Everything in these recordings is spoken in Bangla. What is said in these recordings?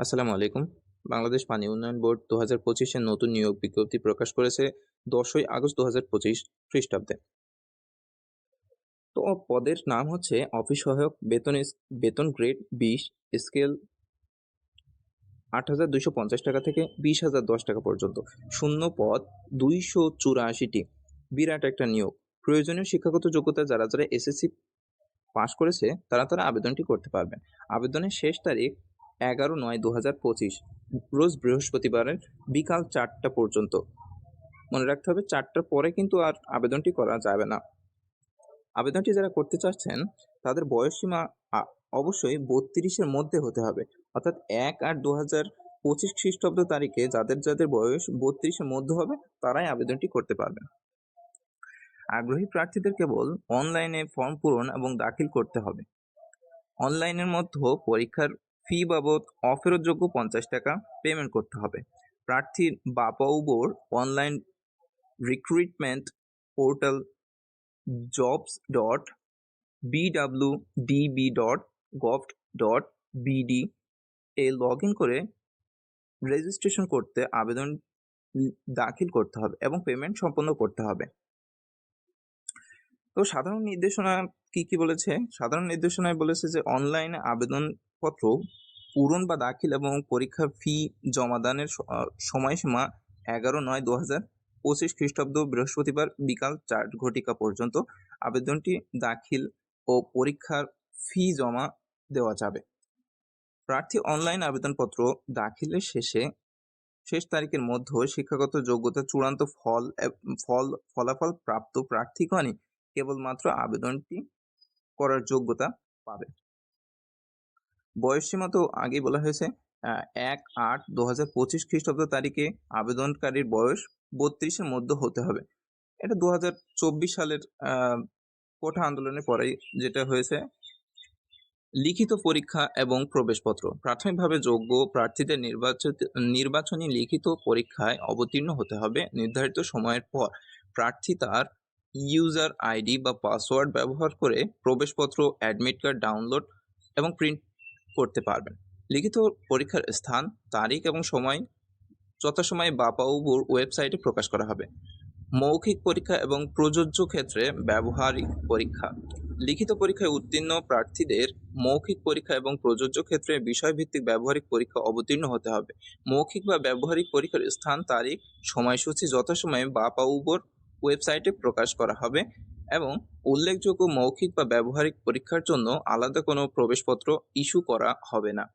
আসসালামু আলাইকুম। বাংলাদেশ পানি উন্নয়ন বোর্ড ২০২৫-এর নতুন নিয়োগ বিজ্ঞপ্তি প্রকাশ করেছে ১০ই আগস্ট ২০২৫ খ্রিস্টাব্দে। তো পদের নাম হচ্ছে অফিস সহায়ক, বেতন গ্রেড ২০, স্কেল ৮,২৫০ টাকা থেকে ২০,০১০ টাকা পর্যন্ত। শূন্য পদ ২৮৪টি। বিরাট একটা নিয়োগ। প্রয়োজনীয় শিক্ষাগত যোগ্যতা যারা এসএসসি পাস করেছে তারা আবেদনটি করতে পারবেন। আবেদনের শেষ তারিখ ১১/৯/২০২৫ রোজ বৃহস্পতিবারের বিকাল ৪টা পর্যন্ত। মনে রাখতে হবে ৪টার পরে কিন্তু আর আবেদনটি করা যাবে না। আবেদনটি যারা করতে চাচ্ছেন তাদের বয়সসীমা অবশ্যই ৩২-এর মধ্যে হতে হবে। অর্থাৎ ১/৮/২০২৫ খ্রিস্টাব্দ তারিখে যাদের বয়স ৩২-এর মধ্যে হবে তারাই আবেদনটি করতে পারবেন। আগ্রহী প্রার্থীদের কেবল অনলাইনে ফর্ম পূরণ এবং দাখিল করতে হবে। অনলাইনের মধ্যে পরীক্ষার ফি বাবদ অফেরতযোগ্য ৫০ টাকা পেমেন্ট করতে হবে। প্রার্থীর বাপাউবোর অনলাইন রিক্রুটমেন্ট পোর্টাল jobs.bwdb.gov.bd এ লগ ইন করে রেজিস্ট্রেশন করতে আবেদন দাখিল করতে হবে এবং পেমেন্ট সম্পন্ন করতে হবে। তো সাধারণ নির্দেশনা কি বলেছে? সাধারণ নির্দেশনায় বলেছে যে অনলাইনে আবেদনপত্র পূরণ বা দাখিল এবং পরীক্ষার ফি জমাদানের সময়সীমা ১১/৯/২০২৫ খ্রিস্টাব্দ বৃহস্পতিবার বিকাল ৪ ঘটিকা পর্যন্ত আবেদনটি দাখিল ও পরীক্ষার ফি জমা দেওয়া যাবে। প্রার্থী অনলাইন আবেদনপত্র দাখিলের শেষ তারিখের মধ্যে শিক্ষাগত যোগ্যতা চূড়ান্ত ফলাফল প্রাপ্ত প্রার্থীগণই কেবলমাত্র আবেদনটি করার যোগ্যতা পাবে। বয়সসীমা তো আগেই বলা হয়েছে, ১/৮/২০২৫ খ্রিস্টাব্দ তারিখে আবেদনকারীর বয়স ৩২-এর মধ্যে হতে হবে। এটা ২০২৪ সালের কোঠা আন্দোলনের পরেই যেটা হয়েছে। লিখিত পরীক্ষা এবং প্রবেশপত্র। প্রাথমিকভাবে যোগ্য প্রার্থীদের নির্বাচনী লিখিত পরীক্ষায় অবতীর্ণ হতে হবে। নির্ধারিত সময়ের পর প্রার্থী তার ইউজার আইডি বা পাসওয়ার্ড ব্যবহার করে প্রবেশপত্র, অ্যাডমিট কার্ড ডাউনলোড এবং প্রিন্ট করতে পারবেন। লিখিত পরীক্ষার স্থান, তারিখ এবং সময় যথাসময়ে বাপাউবোর ওয়েবসাইটে প্রকাশ করা হবে। মৌখিক পরীক্ষা এবং প্রযোজ্য ক্ষেত্রে ব্যবহারিক পরীক্ষা। লিখিত পরীক্ষায় উত্তীর্ণ প্রার্থীদের মৌখিক পরীক্ষা এবং প্রযোজ্য ক্ষেত্রে বিষয়ভিত্তিক ব্যবহারিক পরীক্ষা অবতীর্ণ হতে হবে। মৌখিক বা ব্যবহারিক পরীক্ষার স্থান, তারিখ, সময়সূচি যথাসময়ে বাপাউবোর ওয়েবসাইটে প্রকাশ করা হবে এবং উল্লেখযোগ্য মৌখিক বা ব্যবহারিক পরীক্ষার জন্য আলাদা কোনো প্রবেশপত্র ইস্যু করা হবে না।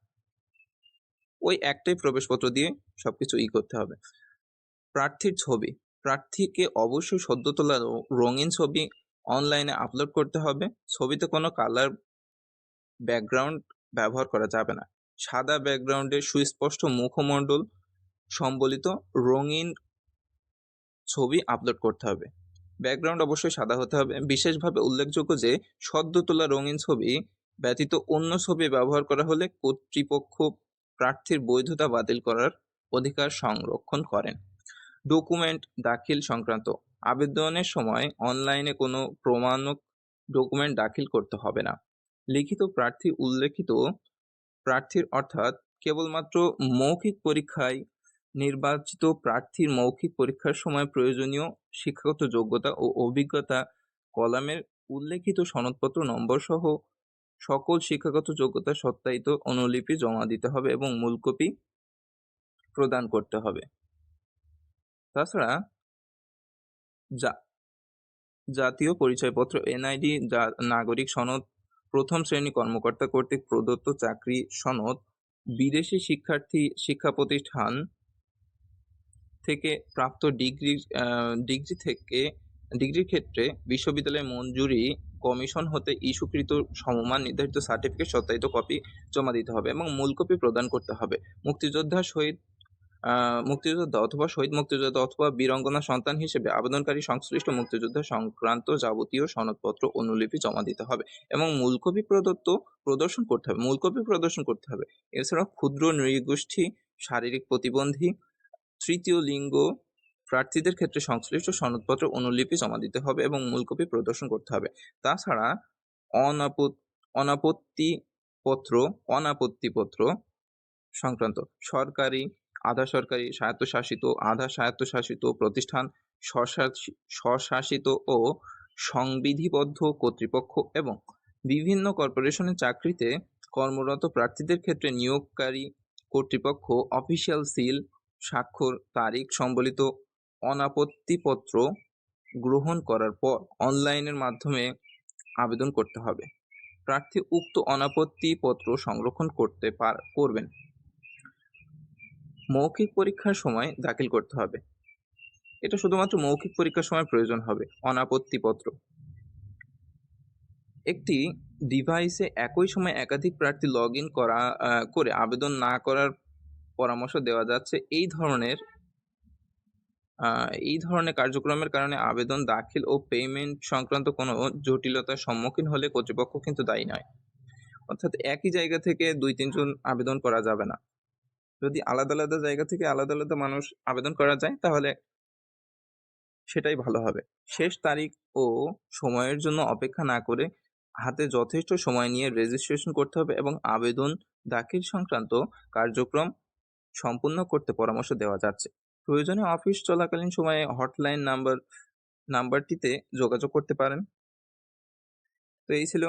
ওই একটাই প্রবেশপত্র দিয়ে সবকিছু করতে হবে। প্রার্থীর ছবি। প্রার্থীকে অবশ্যই সদ্য তোলা রঙিন ছবি অনলাইনে আপলোড করতে হবে। ছবিতে কোনো কালার ব্যাকগ্রাউন্ড ব্যবহার করা যাবে না। সাদা ব্যাকগ্রাউন্ডে সুস্পষ্ট মুখমণ্ডল সম্বলিত রঙিন ছবি আপলোড করতে হবে। ব্যাকগ্রাউন্ড অবশ্যই সাদা হতে হবে। বিশেষভাবে উল্লেখযোগ্য যে সদ্য তোলা রঙিন ছবি ব্যতীত অন্য ছবি ব্যবহার করা হলে কর্তৃপক্ষ প্রার্থীর বৈধতা বাতিল করার অধিকার সংরক্ষণ করেন। ডকুমেন্ট দাখিল সংক্রান্ত। আবেদনের সময় অনলাইনে কোনো প্রমাণক ডকুমেন্ট দাখিল করতে হবে না। লিখিত উল্লেখিত প্রার্থীর অর্থাৎ কেবলমাত্র মৌখিক পরীক্ষায় নির্বাচিত প্রার্থীর মৌখিক পরীক্ষার সময় প্রয়োজনীয় শিক্ষাগত যোগ্যতা ও অভিজ্ঞতা কলামের উল্লেখিত সনদপত্র নম্বর সহ সকল শিক্ষাগত যোগ্যতা সত্যায়িত অনুলিপি জমা দিতে হবে এবং মূল কপি প্রদান করতে হবে। তাছাড়া জাতীয় পরিচয়পত্র, এনআইডি, নাগরিক সনদ, প্রথম শ্রেণী কর্মকর্তা কর্তৃক প্রদত্ত চাকরি সনদ, বিদেশি শিক্ষা প্রতিষ্ঠান থেকে প্রাপ্ত ডিগ্রির ক্ষেত্রে বিশ্ববিদ্যালয়ের মঞ্জুরি কমিশন হতে ইস্যুকৃত সমমান নির্ধারিত সার্টিফিকেট সত্যায়িত কপি জমা দিতে হবে এবং মূল কপি প্রদান করতে হবে। মুক্তিযোদ্ধা অথবা শহীদ মুক্তিযোদ্ধা অথবা বীরাঙ্গনা সন্তান হিসেবে আবেদনকারী সংশ্লিষ্ট মুক্তিযোদ্ধা সংক্রান্ত যাবতীয় সনদপত্র অনুলিপি জমা দিতে হবে এবং মূল কপি প্রদর্শন করতে হবে। এছাড়াও ক্ষুদ্র নৃগোষ্ঠী, শারীরিক প্রতিবন্ধী, তৃতীয় লিঙ্গ প্রার্থীদের ক্ষেত্রে সংশ্লিষ্ট সনদপত্র অনুলিপি জমা দিতে হবে এবং মূল কপি প্রদর্শন করতে হবে। তাছাড়া অনাপত্তিপত্র সংক্রান্ত সরকারি, আধা সরকারি, স্বায়ত্তশাসিত, আধা স্বায়ত্তশাসিত প্রতিষ্ঠান, স্বশাসিত ও সংবিধিবদ্ধ কর্তৃপক্ষ এবং বিভিন্ন কর্পোরেশনের চাকরিতে কর্মরত প্রার্থীদের ক্ষেত্রে নিয়োগকারী কর্তৃপক্ষ অফিসিয়াল সিল, স্বাক্ষর, তারিখ সম্বলিত অনাপত্তিপত্র গ্রহণ করার পর অনলাইনের মাধ্যমে আবেদন করতে হবে। প্রার্থী উক্ত অনাপত্তিপত্র সংরক্ষণ করবেন। মৌখিক পরীক্ষার সময় দাখিল করতে হবে। এটা শুধুমাত্র মৌখিক পরীক্ষার সময় প্রয়োজন হবে অনাপত্তিপত্র। একটি ডিভাইসে একই সময়ে একাধিক প্রার্থী লগ ইন করে আবেদন না করার পরামর্শ দেওয়া যাচ্ছে। এই ধরনের কার্যক্রমের কারণে আবেদন দাখিল ও পেমেন্ট সংক্রান্ত কোনো জটিলতার সম্মুখীন হলে কর্তৃপক্ষ কিন্তু দায়ী নয়। অর্থাৎ একই জায়গা থেকে 2-3 জন আবেদন করা যাবে না। যদি আলাদা আলাদা জায়গা থেকে আলাদা আলাদা মানুষ আবেদন করা যায় তাহলে সেটাই ভালো হবে। শেষ তারিখ ও সময়ের জন্য অপেক্ষা না করে হাতে যথেষ্ট সময় নিয়ে রেজিস্ট্রেশন করতে হবে এবং আবেদন দাখিল সংক্রান্ত কার্যক্রম সম্পূর্ণ করতে পরামর্শ দেওয়া যাচ্ছে। প্রয়োজনে অফিস চলাকালীন সময়ে হটলাইন নাম্বারটিতে যোগাযোগ করতে পারেন। তো এই ছিল